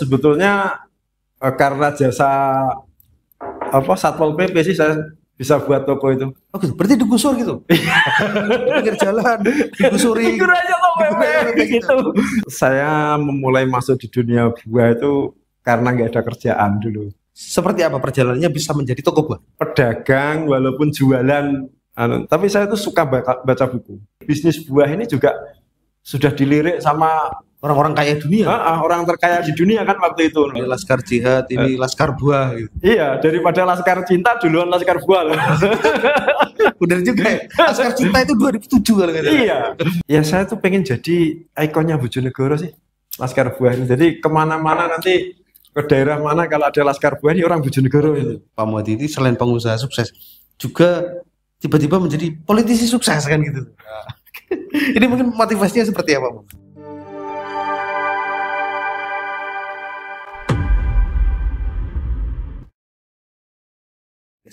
Sebetulnya karena jasa Satpol PP sih saya bisa buat toko itu. Oh gitu. Berarti digusur gitu. Di pinggir jalan, digusuri. Jujur aja kok gitu. Saya memulai masuk di dunia buah itu karena nggak ada kerjaan dulu. Seperti apa perjalanannya bisa menjadi toko buah? Pedagang walaupun jualan, tapi saya tuh suka baca buku. Bisnis buah ini juga sudah dilirik sama Orang-orang kaya dunia. orang terkaya di dunia kan waktu itu. Ini laskar jihad, ini laskar buah. Gitu. Iya, daripada laskar cinta duluan laskar buah. Bener juga ya. Laskar cinta itu 2007 kalau nggak salah. Iya. Ya saya tuh pengen jadi ikonnya Bojonegoro sih, laskar buah ini. Jadi kemana-mana nanti ke daerah mana kalau ada laskar buah ini orang Bojonegoro itu. Pak Muhadi ini selain pengusaha sukses juga tiba-tiba menjadi politisi sukses kan gitu. Ini mungkin motivasinya seperti apa, Bang?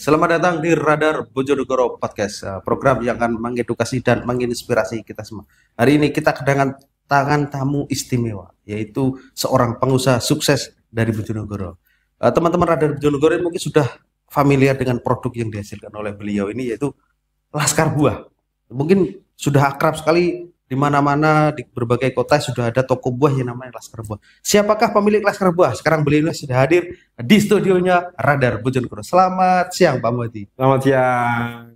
Selamat datang di Radar Bojonegoro Podcast, program yang akan mengedukasi dan menginspirasi kita semua. Hari ini kita kedatangan tamu istimewa, yaitu seorang pengusaha sukses dari Bojonegoro. Teman-teman Radar Bojonegoro ini mungkin sudah familiar dengan produk yang dihasilkan oleh beliau ini, yaitu laskar buah. Mungkin sudah akrab sekali di mana-mana di berbagai kota sudah ada toko buah yang namanya laskar buah. Siapakah pemilik laskar buah? Sekarang beliau sudah hadir di studionya Radar Bojonegoro. Selamat siang Pak Muhadi. Selamat siang.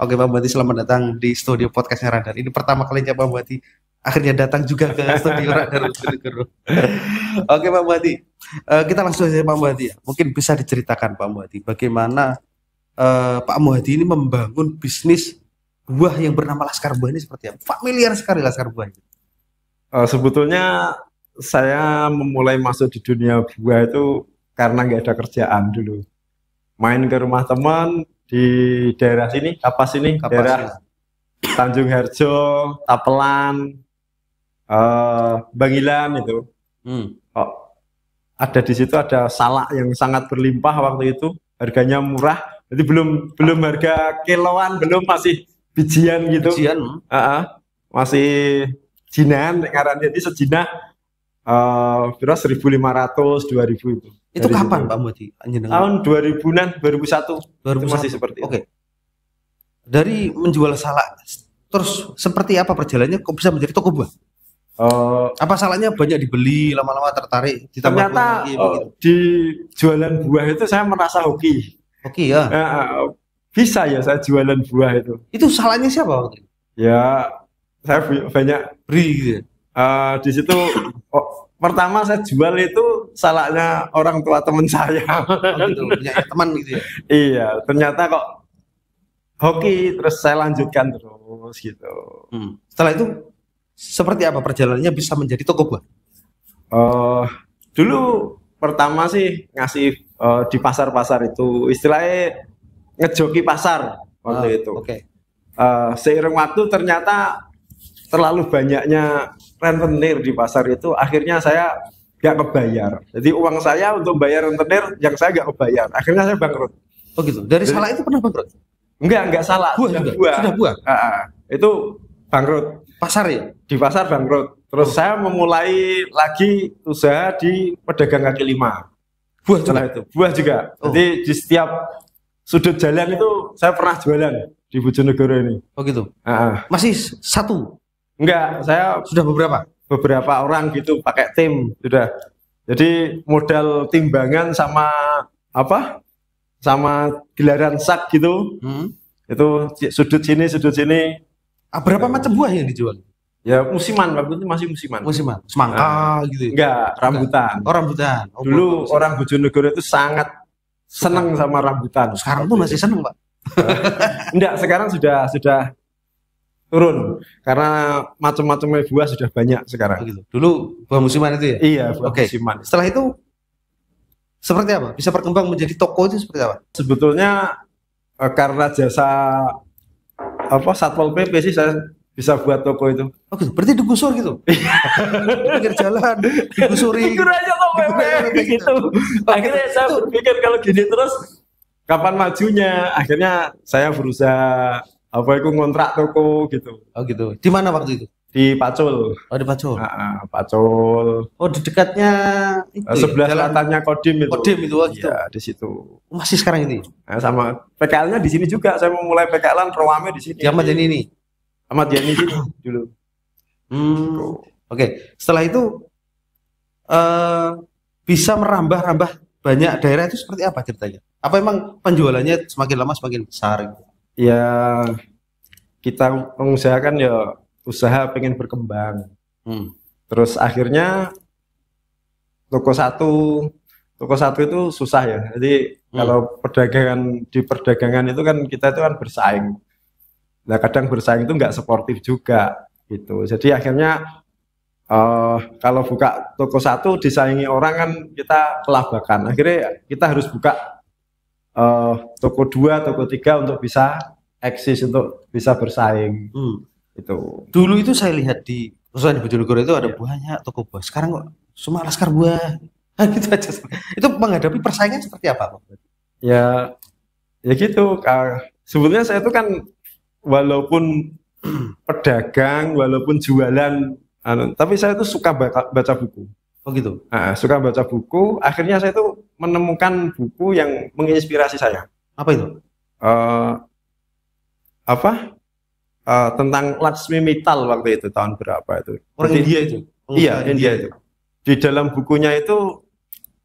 Oke Pak Muhadi, selamat datang di studio podcastnya Radar. Ini pertama kalinya Pak Muhadi akhirnya datang juga ke studio Radar Bojonegoro. Oke Pak Muhadi, kita langsung saja Pak Muhadi. Mungkin bisa diceritakan Pak Muhadi bagaimana Pak Muhadi ini membangun bisnis buah yang bernama laskar buah ini seperti apa? Familiar sekali laskar buah itu. Sebetulnya saya memulai masuk di dunia buah itu karena nggak ada kerjaan dulu. Main ke rumah teman di daerah sini, Kapas ini, daerah Tanjung Harjo, Tapelan, Bangilan itu. Ada di situ ada salak yang sangat berlimpah waktu itu, harganya murah. Jadi belum harga kiloan, belum, masih bijian gitu. Bijian. Masih jinaan ngarannya, jadi sejinah kira 1.500 2.000 itu. Itu kapan Pak Muhadi? Tahun 2000-an, 2001. Itu masih seperti itu. Oke. Dari menjual salak terus seperti apa perjalanannya kok bisa menjadi toko buah? Apa salahnya banyak dibeli, lama-lama tertarik? Ternyata di jualan buah itu saya merasa hoki. Hoki ya. Bisa ya saya jualan buah itu. Itu salahnya siapa waktu itu? Ya, saya banyak beri gitu ya? Di situ pertama saya jual itu salahnya orang tua teman saya. Gitu, punya teman gitu ya? Iya, ternyata kok hoki, terus saya lanjutkan terus gitu. Setelah itu seperti apa perjalanannya bisa menjadi toko buah? Dulu pertama sih ngasih di pasar-pasar itu, istilahnya ngejoki pasar waktu itu. Okay. Seiring waktu ternyata terlalu banyaknya rentenir di pasar itu, akhirnya saya nggak kebayar. Jadi uang saya untuk bayar rentenir yang saya nggak kebayar. Akhirnya saya bangkrut. Oh gitu. Dari salak itu pernah bangkrut? Enggak salah. Buah juga? Sudah buah? Itu bangkrut. Pasar ya? Di pasar bangkrut. Terus saya memulai lagi usaha di pedagang kaki lima. Buah juga? Itu buah juga. Jadi di setiap sudut jalan itu saya pernah jualan di Bojonegoro ini. Oh gitu. Masih satu? Enggak, saya sudah beberapa orang gitu pakai tim sudah. Jadi modal timbangan sama sama gelaran sak gitu. Itu sudut sini. Berapa macam buah yang dijual? Ya musiman, waktu itu masih musiman. Musiman, semangka gitu. Enggak, rambutan. Oh rambutan. Dulu orang Bojonegoro itu sangat senang sama rambutan. Sekarang pun masih senang Pak? Enggak, sekarang sudah turun karena macam-macam buah sudah banyak sekarang. Gitu. Dulu buah musiman itu ya? Iya, buah musiman. Setelah itu seperti apa? Bisa berkembang menjadi toko itu seperti apa? Sebetulnya karena jasa Satpol PP sih saya bisa buat toko itu. Oh gitu. Berarti digusur gitu. Di pinggir jalan, digusuri. Jujur aja kok gitu. Akhirnya saya berpikir kalau gini terus kapan majunya? Akhirnya saya berusaha ngontrak toko gitu. Oh gitu. Di mana waktu itu? di Pacul. Oh, di Pacul. Pacul. Oh, di dekatnya itu Sebelah Jalan selatannya Kodim itu. Kodim itu, gitu. Iya, di situ. Masih sekarang ini. Nah, sama PKL-nya di sini juga. Saya mau mulai PKL-an Roame di sini. Di Ahmad Yani ini. Ahmad Yani sini dulu. Oke. Setelah itu bisa merambah-rambah banyak daerah itu seperti apa ceritanya? Apa emang penjualannya semakin lama semakin besar gitu? Ya, kita mengusahakan ya usaha pengen berkembang. Terus akhirnya toko satu itu susah ya. Jadi kalau di perdagangan itu kan kita itu kan bersaing. Nah kadang bersaing itu nggak sportif juga gitu. Jadi akhirnya kalau buka toko satu disaingi orang kan kita kelabakan. Akhirnya kita harus buka toko 2, toko 3 untuk bisa eksis, untuk bisa bersaing. Itu. Dulu itu saya lihat khususnya di Bojonegoro itu ada banyak toko buah. Sekarang kok cuma Laskar Buah. Gitu aja. Itu menghadapi persaingan seperti apa, Pak? Ya gitu. Sebetulnya saya itu kan walaupun pedagang, walaupun jualan, tapi saya itu suka baca buku. Oh gitu. Suka baca buku. Akhirnya saya itu menemukan buku yang menginspirasi saya. Apa itu? Tentang Laksmi Mittal waktu itu tahun berapa itu? Orang India itu. Iya, India itu. Di dalam bukunya itu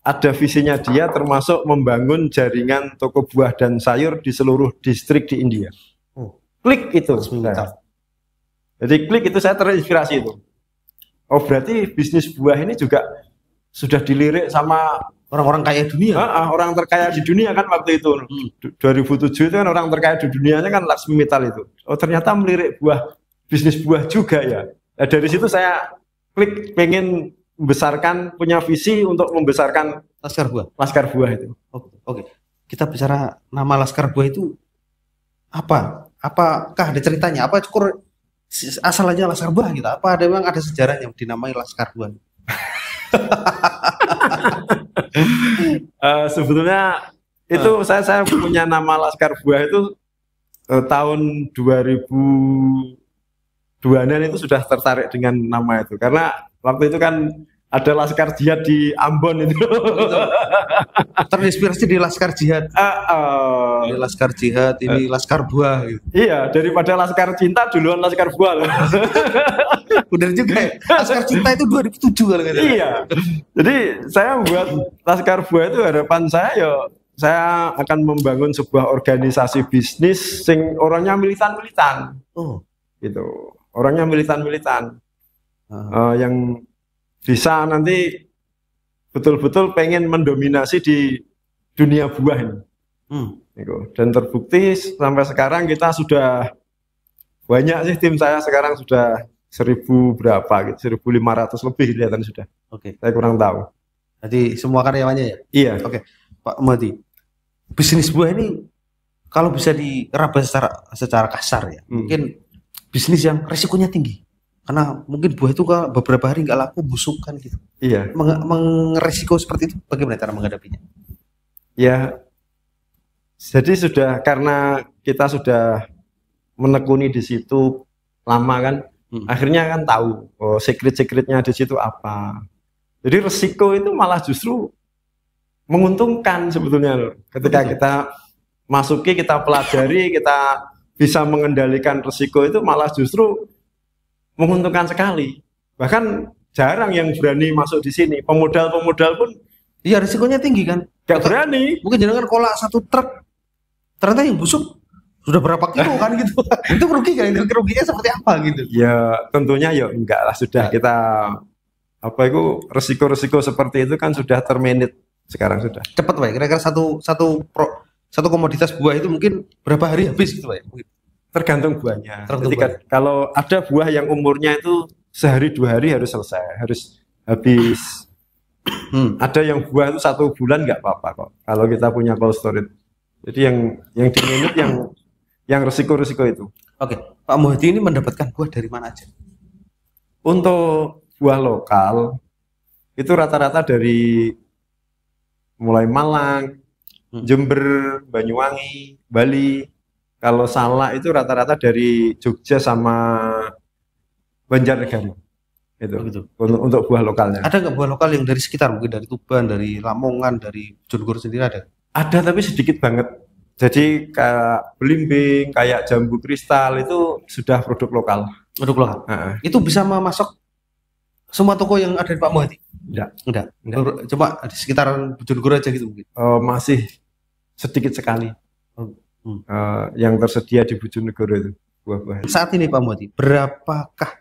ada visinya dia termasuk membangun jaringan toko buah dan sayur di seluruh distrik di India. Klik itu. Jadi klik itu saya terinspirasi itu. Oh berarti bisnis buah ini juga sudah dilirik sama orang-orang kaya dunia. Orang terkaya di dunia kan waktu itu. 2007 itu kan orang terkaya di dunianya kan Laksmi Mittal itu. Oh ternyata melirik bisnis buah juga ya. Nah, dari situ saya klik pengen membesarkan, punya visi untuk membesarkan Laskar Buah itu. Oke. Kita bicara nama Laskar Buah itu apa? Apakah ada ceritanya? Apa cukur asal aja Laskar Buah gitu? Apa memang ada sejarahnya dinamai Laskar Buah? Sebetulnya itu saya punya nama Laskar Buah itu tahun 2002-an itu sudah tertarik dengan nama itu karena waktu itu kan ada Laskar Jihad di Ambon itu. Terinspirasi di Laskar Jihad. Ini Laskar Jihad, ini Laskar Buah gitu. Iya, daripada Laskar Cinta duluan Laskar Buah. Benar juga ya. Laskar Cinta itu 2007 kalau nggak salah. Iya. Jadi saya membuat Laskar Buah itu harapan saya akan membangun sebuah organisasi bisnis sing orangnya militan-militan. Gitu. Orangnya militan-militan. Yang bisa nanti betul-betul pengen mendominasi di dunia buah ini. Dan terbukti sampai sekarang kita sudah banyak sih, tim saya sekarang sudah 1000 berapa gitu, 1500 lebih kelihatan sudah. Oke. Saya kurang tahu. Jadi semua karyawannya ya? Iya. Oke. Pak Mati, bisnis buah ini kalau bisa diraba secara kasar ya, mungkin bisnis yang resikonya tinggi. Karena mungkin buah itu kalau beberapa hari nggak laku busuk kan gitu. Iya. Mengeresiko seperti itu bagaimana cara menghadapinya? Ya, jadi karena kita sudah menekuni di situ lama kan, akhirnya kan tahu secret-secretnya di situ apa. Jadi resiko itu malah justru menguntungkan sebetulnya. Ketika kita masuki, kita pelajari, kita bisa mengendalikan resiko itu malah justru menguntungkan sekali. Bahkan jarang yang berani masuk di sini. Pemodal-pemodal pun iya risikonya tinggi kan. Gak berani. Mungkin jangan kolak 1 truk, ternyata yang busuk sudah berapa kilo kan gitu. Itu rugi kan? Kerugiannya seperti apa gitu? Ya tentunya ya enggak lah, sudah kita resiko-resiko seperti itu kan sudah termanage sekarang sudah. Cepat Pak. Kira-kira satu komoditas buah itu mungkin berapa hari habis gitu Pak? Mungkin. Tergantung buahnya. Kalau ada buah yang umurnya itu sehari 2 hari harus selesai, harus habis. Ada yang buah itu 1 bulan nggak apa-apa kok. Kalau kita punya cold storage. Jadi yang diminut yang resiko-resiko itu. Oke, Pak Muhadi ini mendapatkan buah dari mana aja? Untuk buah lokal itu rata-rata dari mulai Malang, Jember, Banyuwangi, Bali. Kalau salak itu rata-rata dari Jogja sama Banjarnegara itu Oh, gitu. untuk buah lokalnya. Ada nggak buah lokal yang dari sekitar, mungkin dari Tuban, dari Lamongan, dari Bojonegoro sendiri ada? Ada tapi sedikit banget. Jadi kayak belimbing, kayak jambu kristal itu sudah produk lokal. Produk lokal. Heeh. Itu bisa memasok semua toko yang ada di Pak Muhadi? Enggak. Enggak. Cuma di sekitaran Bojonegoro aja gitu mungkin. Masih sedikit sekali Hmm. yang tersedia di Bojonegoro itu buah-buahan. Saat ini Pak Muhadi, berapakah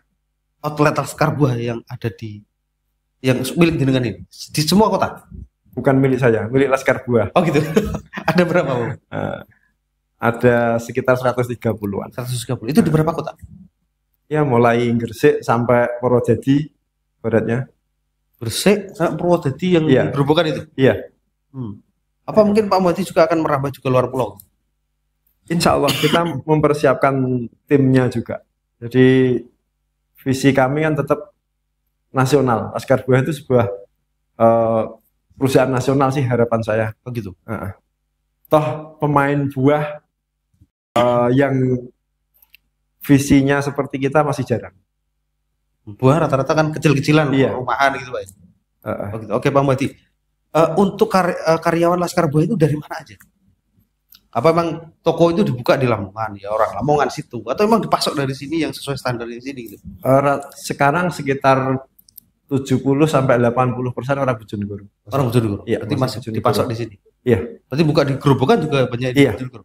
outlet Laskar Buah yang ada yang milik jenengan ini? Di semua kota? Bukan milik saya, milik Laskar Buah. Oh gitu. Ada berapa, Pak? Ada sekitar 130-an. 130. Itu di berapa kota? Ya mulai Gresik sampai Purwodadi baratnya. Gresik sampai Purwodadi yang Iya. Gerobokan itu. Iya. Apa mungkin Pak Muhadi juga akan merambah juga luar pulau? Insya Allah kita mempersiapkan timnya juga. Jadi visi kami kan tetap nasional. Laskar Buah itu sebuah perusahaan nasional sih harapan saya. Begitu. Toh pemain buah yang visinya seperti kita masih jarang. Buah rata-rata kan kecil-kecilan, Iya. rumahan gitu, Pak. Uh, Begitu. Oke, Pak Muhadi. Untuk karyawan Laskar Buah itu dari mana aja? Apa emang toko itu dibuka di Lamongan, ya orang Lamongan situ, atau emang dipasok dari sini yang sesuai standar di sini gitu? Sekarang sekitar 70-80% orang Bojonegoro. Orang Bojonegoro. Iya, Berarti masih Bojonegoro. dipasok di sini. Iya. Berarti buka di Gerobokan juga banyak di Iya. Bojonegoro.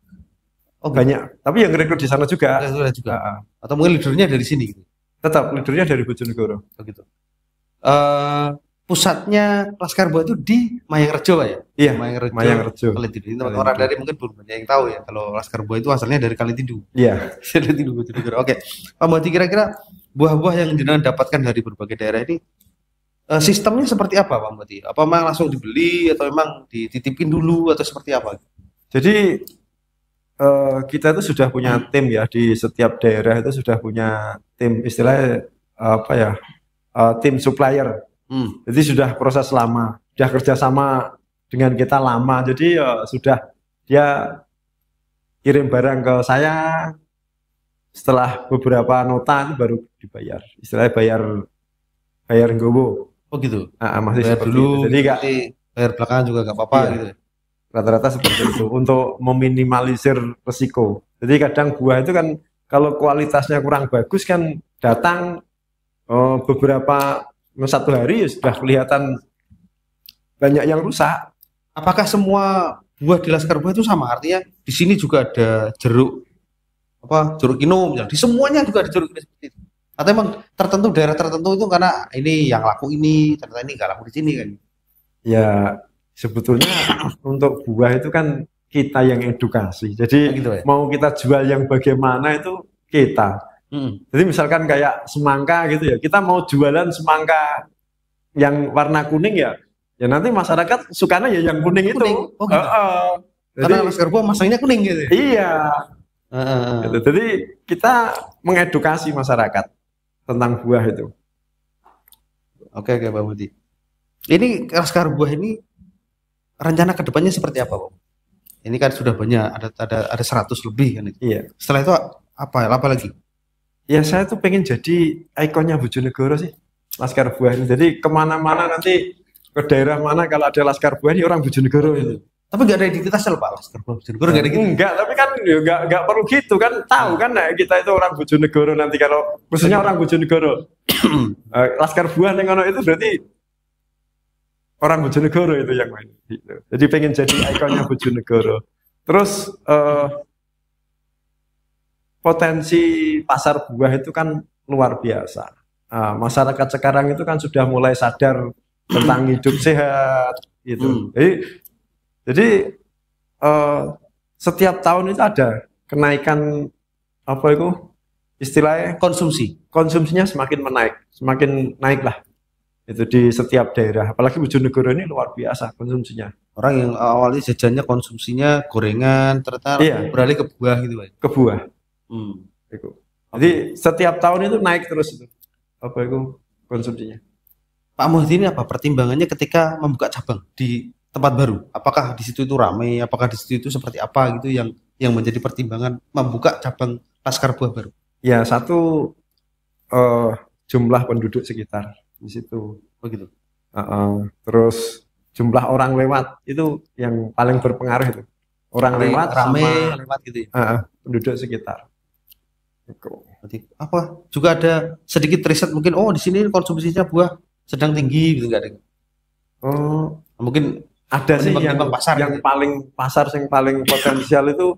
Oh, gitu. Banyak. Tapi yang rekrut di sana juga. Ada juga. Uh, Atau mungkin leadernya dari sini gitu. Tetap leadernya dari Bojonegoro. Begitu. Pusatnya Laskar Buah itu di Mayangrejo, Pak ya? Iya. Mayangrejo. Mayangrejo. Kalitidu. Ini teman-teman dari mungkin belum banyak yang tahu ya kalau Laskar Buah itu asalnya dari Kalitidu. Iya. Kalitidu Bojonegoro. Oke. Pak Muhadi, kira-kira buah-buah yang jenengan dapatkan dari berbagai daerah ini sistemnya seperti apa, Pak Muhadi? Apa memang langsung dibeli atau memang dititipin dulu atau seperti apa? Jadi kita itu sudah punya tim ya, di setiap daerah itu sudah punya tim, istilahnya apa ya, tim supplier. Jadi sudah proses lama, sudah kerjasama dengan kita lama. Jadi sudah dia kirim barang ke saya, setelah beberapa nota itu baru dibayar. Istilahnya bayar nggowo. Oh gitu. Masih Bayar seperti dulu, itu. Jadi nggak, nanti bayar belakangan juga nggak apa-apa Iya. gitu. rata-rata seperti itu untuk meminimalisir resiko. Jadi kadang buah itu kan kalau kualitasnya kurang bagus kan datang beberapa satu hari ya sudah kelihatan banyak yang rusak. Apakah semua buah di Laskar Buah itu sama? Artinya di sini juga ada jeruk kino, misalnya. Di semuanya juga ada jeruk kino seperti itu. Atau emang tertentu daerah tertentu itu karena ini yang laku ini, ternyata ini nggak laku di sini kan? Ya sebetulnya untuk buah itu kan kita yang edukasi. Jadi Gitu ya? mau kita jual yang bagaimana itu kita. Jadi misalkan kayak semangka gitu ya, kita mau jualan semangka yang warna kuning ya nanti masyarakat sukanya ya yang kuning itu. Kuning. Oh, gitu. Jadi Karena Laskar Buah masangnya kuning gitu. Ya? iya. Gitu. Jadi kita mengedukasi masyarakat tentang buah itu. Oke, Pak Muhadi. Ini Laskar Buah ini rencana kedepannya seperti apa, Pak? Ini kan sudah banyak, ada 100 lebih kan itu. Iya. Setelah itu apa lagi? Ya saya tuh pengen jadi ikonnya Bojonegoro sih, Laskar Buah ini. Jadi kemana-mana nanti ke daerah mana kalau ada Laskar Buah ini orang Bojonegoro itu. Tapi nggak ada identitasnya loh Pak, Laskar Buah Bojonegoro nggak ada gitu. Enggak, tapi kan ya enggak perlu gitu kan, tahu kan nah, kita itu orang Bojonegoro nanti kalau khususnya orang Bojonegoro. Laskar Buah yang ono itu berarti orang Bojonegoro itu yang main gitu. Jadi pengen jadi ikonnya Bojonegoro. Terus potensi pasar buah itu kan luar biasa. Masyarakat sekarang itu kan sudah mulai sadar tentang hidup sehat gitu. Jadi setiap tahun itu ada kenaikan apa itu istilahnya konsumsinya semakin naik lah itu di setiap daerah. Apalagi Bojonegoro ini luar biasa konsumsinya. Orang yang awalnya jajannya konsumsinya gorengan ternyata beralih ke buah gitu Pak. Ke buah. Jadi setiap tahun itu naik terus itu apa itu konsumsinya. Pak Muhadi ini apa pertimbangannya ketika membuka cabang di tempat baru? Apakah di situ itu ramai? Apakah di situ itu seperti apa gitu yang menjadi pertimbangan membuka cabang Laskar Buah baru? Ya satu jumlah penduduk sekitar di situ. Begitu. Terus jumlah orang lewat itu yang paling berpengaruh itu. Orang Jadi lewat rame sama lewat gitu ya. penduduk sekitar. Gitu. Berarti apa? Juga ada sedikit riset mungkin di sini konsumsinya buah sedang tinggi gitu enggak ada. Mungkin Ada sih yang pasar yang paling pasar yang paling potensial itu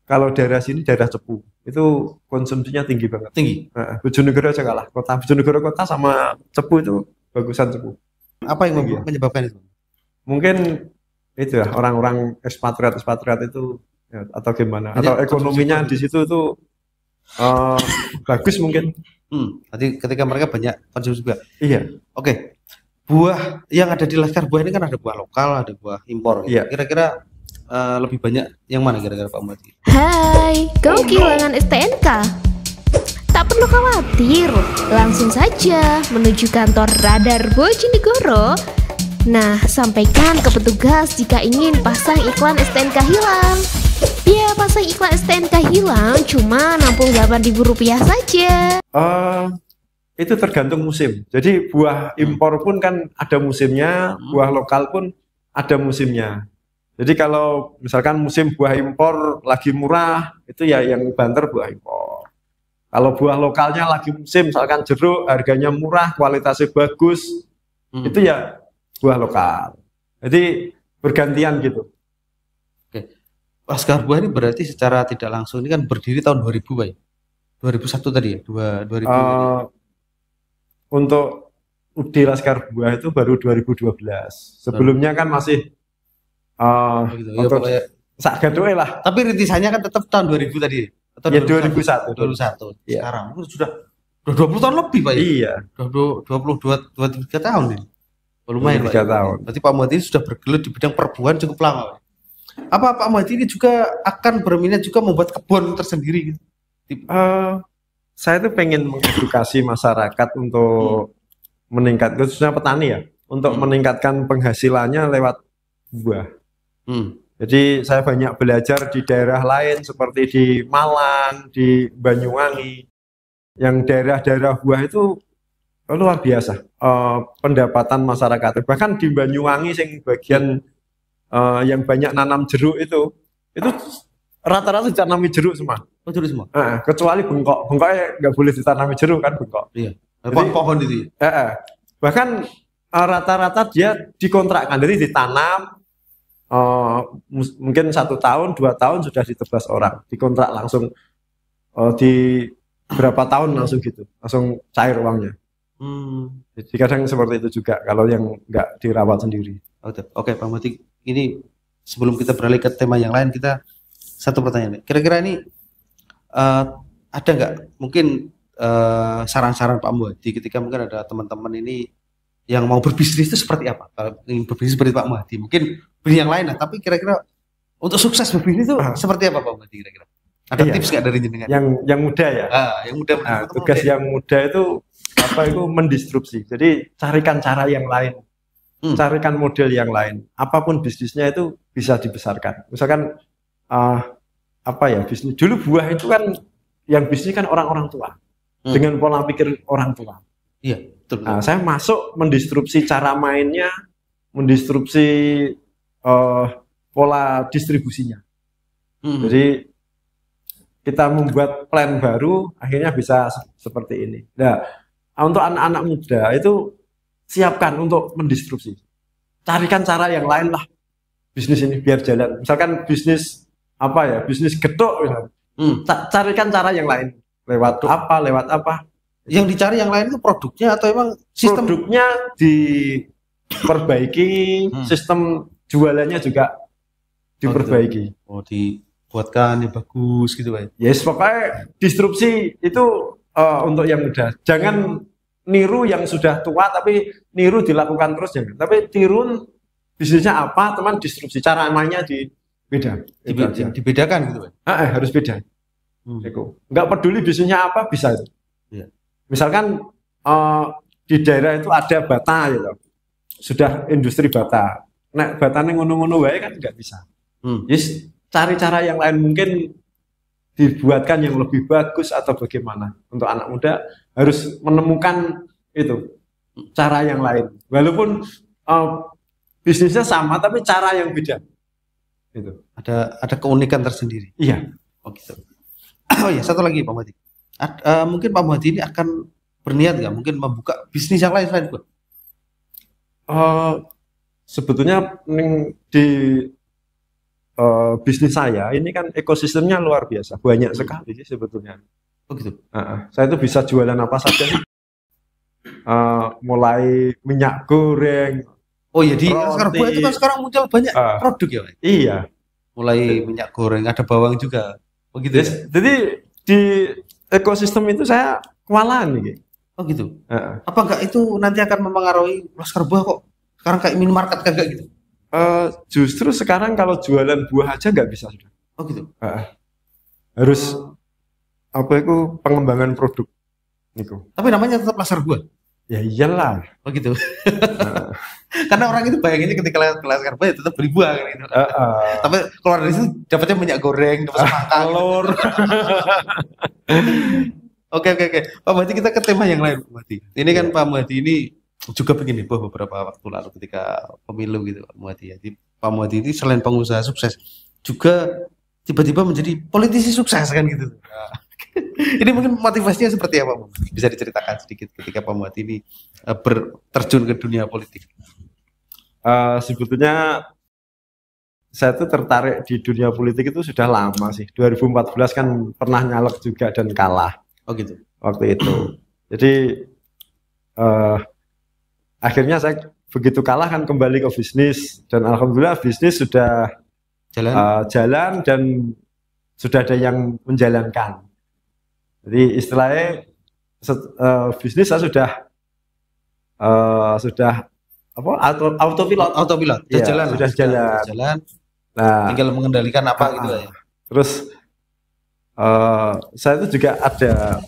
kalau daerah sini daerah Cepu itu konsumsinya tinggi banget. tinggi. Bojonegoro aja kalah. Kota Bojonegoro kota sama Cepu itu bagusan Cepu. Apa yang Tinggi. menyebabkan itu? Mungkin itu ya orang-orang ekspatriat itu ya, atau gimana? Atau ekonominya di situ itu bagus mungkin. Nanti ketika mereka banyak konsumsi juga. Iya. Oke. Buah yang ada di Laskar Buah ini kan ada buah lokal, ada buah impor. Iya. Kira-kira lebih banyak yang mana kira-kira Pak Muhammad? Hai, kau kehilangan STNK? Tak perlu khawatir, langsung saja menuju kantor Radar Bojonegoro. Nah, sampaikan ke petugas jika ingin pasang iklan STNK hilang. Biaya pasang iklan STNK hilang cuma Rp68.000 saja. Itu tergantung musim. Jadi buah impor pun kan ada musimnya, buah lokal pun ada musimnya. Jadi kalau misalkan musim buah impor lagi murah, itu ya yang banter buah impor. Kalau buah lokalnya lagi musim, misalkan jeruk harganya murah, kualitasnya bagus, itu ya buah lokal. Jadi bergantian gitu. Oke. Laskar Buah ini berarti secara tidak langsung ini kan berdiri tahun 2000, Pak. 2001 tadi ya? 2000. Untuk UD Laskar Buah itu baru 2012. Sebelumnya kan masih Gitu. Ya, untuk pokoknya. sak gadoe lah. Tapi rintisannya kan tetap tahun 2000 tadi. Atau Ya 2001. 2001. Iya. Sekarang sudah 20 tahun lebih, Pak. Iya. 23 tahun ini. Lumayan, 23 Pak. tahun. Berarti Pak Muhammad ini sudah bergelut di bidang perbuahan cukup lama, Pak. Apa Pak Muhammad ini juga akan berminat juga membuat kebun tersendiri gitu? Saya tuh pengen mengedukasi masyarakat untuk meningkat, khususnya petani ya, untuk meningkatkan penghasilannya lewat buah. Jadi saya banyak belajar di daerah lain seperti di Malang, di Banyuwangi, yang daerah-daerah buah itu luar biasa pendapatan masyarakat. Bahkan di Banyuwangi yang bagian yang banyak nanam jeruk itu rata-rata ditanami jeruk semua. Oh, jeruk semua. Kecuali bengkok. Bengkoknya nggak boleh ditanami jeruk kan bengkok. Iya. Jadi, pohon itu. Bahkan rata-rata dia dikontrakkan, jadi ditanam mungkin 1 tahun, 2 tahun sudah ditebas orang, dikontrak langsung di berapa tahun langsung gitu, langsung cair uangnya. Jadi kadang seperti itu juga kalau yang nggak dirawat sendiri. Oke, Pak Muhammad, ini sebelum kita beralih ke tema yang lain, kita satu pertanyaan. Kira-kira ini ada nggak mungkin saran-saran Pak Muhammad ketika mungkin ada teman-teman ini yang mau berbisnis itu seperti apa? Kalau ingin berbisnis seperti Pak Muhammad, mungkin beli yang lain lah. Tapi kira-kira untuk sukses berbisnis itu seperti apa Pak Muhammad kira-kira? Ada tips nggak dari jenengan? Yang muda ya. Yang muda. Tugas yang muda itu itu mendistrupsi. Jadi carikan cara yang lain. Carikan model yang lain. Apapun bisnisnya itu bisa dibesarkan. Misalkan bisnis. Dulu buah itu kan yang bisnis kan orang-orang tua. Dengan pola pikir orang tua. Iya, betul. Saya masuk mendistrupsi cara mainnya, mendistrupsi pola distribusinya. Jadi kita membuat plan baru, akhirnya bisa seperti ini. Nah, untuk anak-anak muda itu siapkan untuk mendistrupsi. Carikan cara yang lain lah bisnis ini biar jalan. Misalkan bisnis bisnis getuk misalnya. Carikan cara yang lain. Lewat apa? Yang dicari yang lain itu produknya atau emang sistem? Produknya diperbaiki, sistem jualannya juga diperbaiki. Dibuatkan yang bagus gitu, Pak. Yes, pokoknya distrupsi itu untuk yang muda. Jangan niru yang sudah tua, tapi niru dilakukan terus jangan. Tapi tiru bisnisnya apa, teman distrupsi. Cara mainnya dibedakan gitu, Pak. Harus beda. Nggak peduli bisnisnya apa, bisa itu. Ya. Misalkan di daerah itu ada bata gitu. Sudah industri bata. Batanya ngono-ngono wae kan nggak bisa. Yes, cari cara yang lain, mungkin dibuatkan yang lebih bagus atau bagaimana. Untuk anak muda harus menemukan itu cara yang lain. Walaupun bisnisnya sama tapi cara yang beda. Itu. Ada keunikan tersendiri. Iya. Oh gitu. Oh ya, satu lagi Pak Muhadi. Mungkin Pak Muhadi ini akan berniat nggak mungkin membuka bisnis yang lain selain itu? Sebetulnya di bisnis saya ini kan ekosistemnya luar biasa, banyak sekali sih sebetulnya. Oh gitu. Saya itu bisa jualan apa saja sih. Mulai minyak goreng. Oh iya, di Laskar Buah itu kan sekarang muncul banyak produk ya Pak? Iya. Mulai minyak goreng, ada bawang juga. Oh gitu ya? Jadi di ekosistem itu saya kewalahan nih. Oh gitu. Apa enggak itu nanti akan mempengaruhi Laskar Buah kok? Sekarang kayak minimarket kagak gitu? Justru sekarang kalau jualan buah aja nggak bisa sudah. Oh gitu. Harus apa itu pengembangan produk. Niku. Tapi namanya tetap Laskar Buah. Ya iyalah. Oh gitu. Karena orang itu bayanginnya ketika Laskar Buah ya tetap beli buah kan gitu. Tapi keluar dari situ dapatnya minyak goreng, dapat semangka, telur. Oke. Pak Muhadi, kita ke tema yang lain Pak Muhadi. Ini kan Pak Muhadi ini juga begini beberapa waktu lalu ketika pemilu gitu Pak Muhadi ya. Pak Muhadi ini selain pengusaha sukses juga tiba-tiba menjadi politisi sukses kan gitu. Ini mungkin motivasinya seperti apa Pak? Bisa diceritakan sedikit ketika Pak Muhadi ini terjun ke dunia politik. Sebetulnya saya tuh tertarik di dunia politik itu sudah lama sih. 2014 kan pernah nyalek juga dan kalah. Oh gitu. Waktu itu. Jadi akhirnya saya begitu kalah kan kembali ke bisnis dan alhamdulillah bisnis sudah jalan dan sudah ada yang menjalankan. Jadi istilahnya bisnis saya sudah apa autopilot sudah ya, jalan sudah jalan. Nah, tinggal mengendalikan apa gitu ya. Terus saya itu juga ada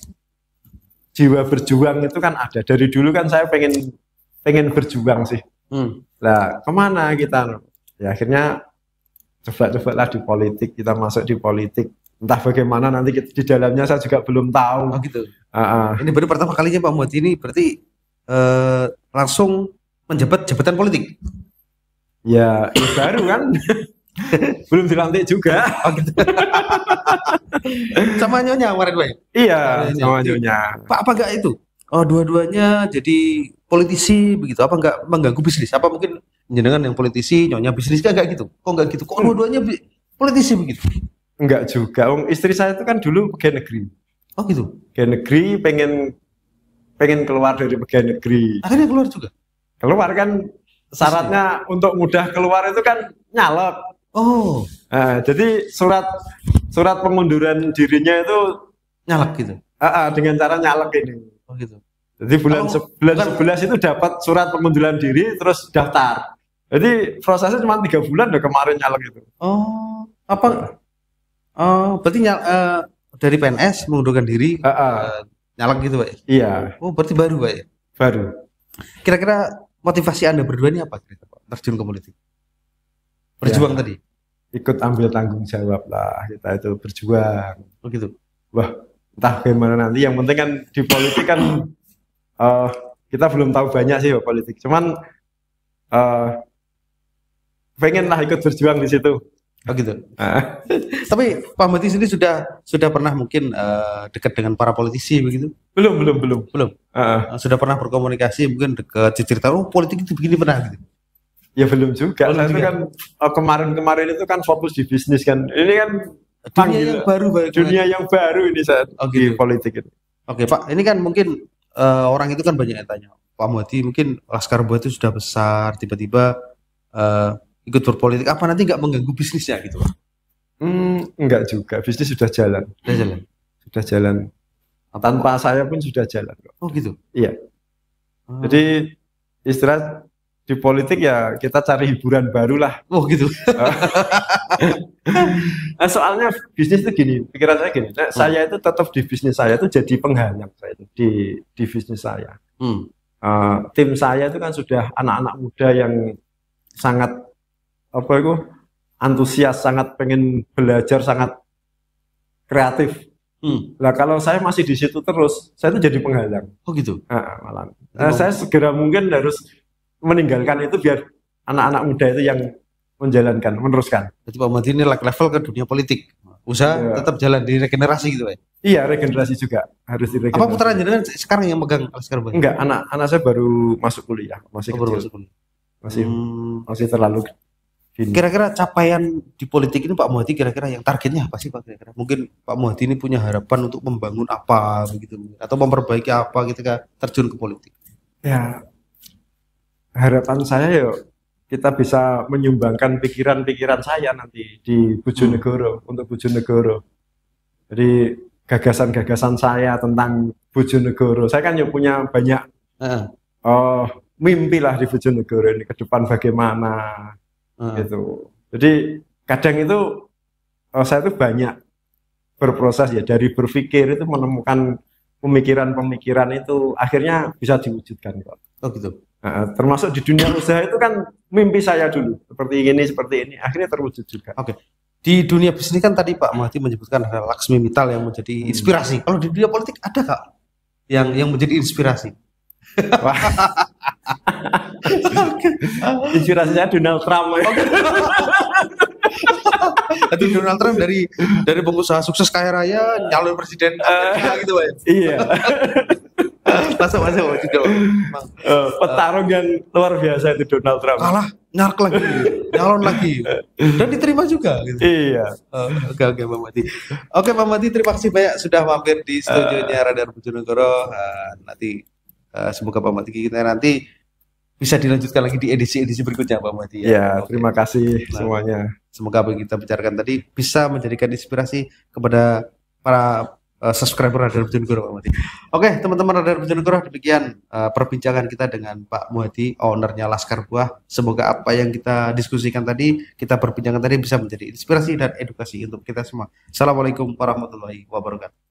jiwa berjuang itu kan ada dari dulu kan saya pengen berjuang sih. Nah, kemana kita? Ya akhirnya coba-cobalah di politik, kita masuk di politik. Entah bagaimana nanti di dalamnya saya juga belum tahu. Oh gitu. Ini baru pertama kalinya Pak Muhadi ini berarti langsung menjabat jabatan politik. Ya baru kan. Belum dilantik juga. Oh gitu. Sama nyonya kemarin Pak? Iya, sama nyonya. Pak, apa enggak itu? Oh, dua-duanya jadi politisi begitu. Apa enggak mengganggu bisnis? Apa mungkin jenengan yang politisi, nyonya bisnis kan enggak gitu? Kok enggak gitu? Kok dua-duanya politisi begitu? Enggak juga. Istri saya itu kan dulu pegawai negeri. Oh gitu. Pegawai negeri pengen keluar dari pegawai negeri. Akhirnya keluar juga. Keluar kan syaratnya untuk mudah keluar itu kan nyalek. Oh. Jadi surat pengunduran dirinya itu nyalek gitu. Dengan cara nyalek ini. Oh gitu. Jadi bulan 11 itu dapat surat pengunduran diri terus daftar. Jadi prosesnya cuma 3 bulan udah kemarin nyalek itu. Oh, apa? Oh, berarti dari PNS mengundurkan diri nyalek gitu, Pak? Iya. Oh, berarti baru, Pak ya? Baru. Kira-kira motivasi Anda berdua ini apa kira-kira, Pak? Terjun ke politik? Berjuang ya, tadi? Ikut ambil tanggung jawab lah, kita itu berjuang. Oh gitu. Wah, entah bagaimana nanti, yang penting kan di politik kan kita belum tahu banyak sih politik. Cuman pengen lah ikut berjuang di situ. Oh gitu. Tapi Pak Muhadi sendiri sudah pernah mungkin dekat dengan para politisi begitu? Belum. Sudah pernah berkomunikasi mungkin dekat cerita politik itu begini pernah gitu? Ya belum juga. Saya itu kan kemarin itu kan fokus di bisnis kan. Ini kan dunia yang baru ini saat di politik itu. Oke Pak, ini kan mungkin orang itu kan banyak yang tanya, Pak Muhadi mungkin Laskar Buah itu sudah besar, tiba-tiba ikut berpolitik, apa nanti nggak mengganggu bisnisnya gitu Pak? Enggak juga, bisnis sudah jalan. Sudah jalan. Tanpa saya pun sudah jalan. Oh gitu? Iya. Jadi istilah di politik ya kita cari hiburan baru lah. Oh gitu. Soalnya bisnis itu gini, pikiran saya gini, saya itu tetap di bisnis saya itu jadi penghangat saya itu di bisnis saya. Tim saya itu kan sudah anak-anak muda yang sangat antusias, sangat pengen belajar, sangat kreatif. Lah kalau saya masih di situ terus, saya itu jadi penghalang. Oh gitu. Malah. Saya segera mungkin harus meninggalkan itu biar anak-anak muda itu yang menjalankan, meneruskan. Jadi Pak Muhadi ini level ke dunia politik. Usaha tetap jalan di regenerasi gitu Pak. Iya, regenerasi juga harus diregenerasi. Apa putra jenengan sekarang yang megang Laskar Buah? Enggak, anak saya baru masuk kuliah, masih baru kecil. masuk kuliah. Masih terlalu dini. Kira-kira capaian di politik ini Pak Muhadi kira-kira yang targetnya apa sih Pak kira-kira? Mungkin Pak Muhadi ini punya harapan untuk membangun apa begitu atau memperbaiki apa ketika terjun ke politik? Ya, harapan saya ya kita bisa menyumbangkan pikiran-pikiran saya nanti di Bojonegoro untuk Bojonegoro. Jadi gagasan-gagasan saya tentang Bojonegoro. Saya kan ya punya banyak mimpi lah di Bojonegoro ini ke depan bagaimana gitu. Jadi kadang itu saya tuh banyak berproses ya dari berpikir itu menemukan pemikiran-pemikiran itu akhirnya bisa diwujudkan kok. Oh gitu. Termasuk di dunia usaha itu kan mimpi saya dulu seperti ini akhirnya terwujud juga. Oke. Di dunia bisnis kan tadi Pak Muhadi menyebutkan ada Laksmi Mittal yang menjadi inspirasi. Kalau di dunia politik ada Kak yang menjadi inspirasi? Wah. Inspirasi saya Donald Trump. Jadi Donald Trump dari pengusaha sukses kaya raya nyalon presiden gitu Pak. Iya. Masuk juga. Petarung yang luar biasa itu Donald Trump. Kalah, nyalek lagi, nyalon lagi, dan diterima juga. Gitu. Iya. Oke Pak Muhadi. Oke Pak Muhadi, terima kasih banyak sudah mampir di studionya Radar Bojonegoro. Nanti semoga Pak Muhadi kita nanti bisa dilanjutkan lagi di edisi-edisi berikutnya Pak Muhadi. Ya, terima kasih semuanya. Semoga apa yang kita bicarakan tadi bisa menjadikan inspirasi kepada para subscriber Radar Bojonegoro Pak Muhadi. Oke teman-teman Radar Bojonegoro, demikian perbincangan kita dengan Pak Muhadi, ownernya Laskar Buah. Semoga apa yang kita diskusikan tadi, kita perbincangan tadi bisa menjadi inspirasi dan edukasi untuk kita semua. Assalamualaikum warahmatullahi wabarakatuh.